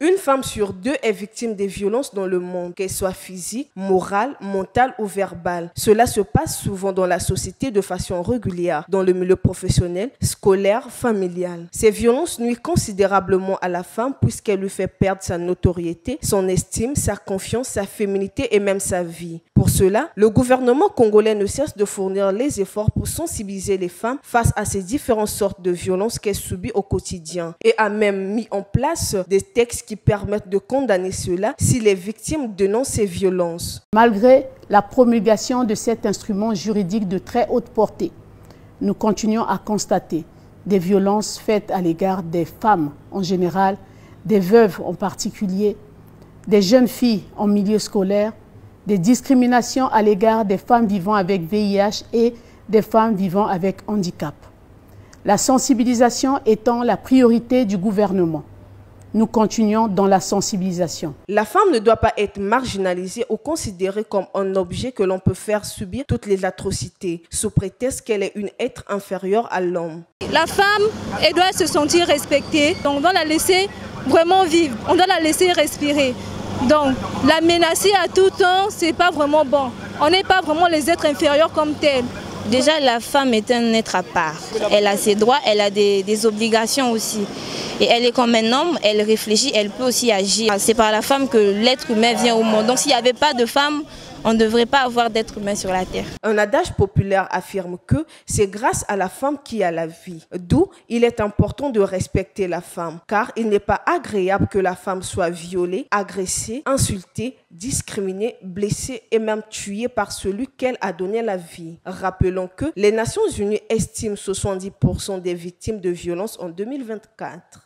Une femme sur deux est victime des violences dans le monde, qu'elles soient physiques, morales, mentales ou verbales. Cela se passe souvent dans la société de façon régulière, dans le milieu professionnel, scolaire, familial. Ces violences nuisent considérablement à la femme puisqu'elles lui fait perdre sa notoriété, son estime, sa confiance, sa féminité et même sa vie. Pour cela, le gouvernement congolais ne cesse de fournir les efforts pour sensibiliser les femmes face à ces différentes sortes de violences qu'elles subissent au quotidien et a même mis en place des textes qui permettent de condamner cela si les victimes dénoncent ces violences. Malgré la promulgation de cet instrument juridique de très haute portée, nous continuons à constater des violences faites à l'égard des femmes en général, des veuves en particulier, des jeunes filles en milieu scolaire, des discriminations à l'égard des femmes vivant avec VIH et des femmes vivant avec handicap. La sensibilisation étant la priorité du gouvernement, nous continuons dans la sensibilisation. La femme ne doit pas être marginalisée ou considérée comme un objet que l'on peut faire subir toutes les atrocités, sous prétexte qu'elle est une être inférieure à l'homme. La femme, elle doit se sentir respectée, donc on doit la laisser vraiment vivre, on doit la laisser respirer. Donc, la menacer à tout temps, ce n'est pas vraiment bon. On n'est pas vraiment les êtres inférieurs comme tels. Déjà, la femme est un être à part. Elle a ses droits, elle a des obligations aussi. Et elle est comme un homme, elle réfléchit, elle peut aussi agir. C'est par la femme que l'être humain vient au monde. Donc s'il n'y avait pas de femme, on ne devrait pas avoir d'être humain sur la terre. Un adage populaire affirme que c'est grâce à la femme qu'il y a la vie. D'où il est important de respecter la femme, car il n'est pas agréable que la femme soit violée, agressée, insultée, discriminée, blessée et même tuée par celui qu'elle a donné la vie. Rappelons que les Nations Unies estiment 70% des victimes de violences en 2024.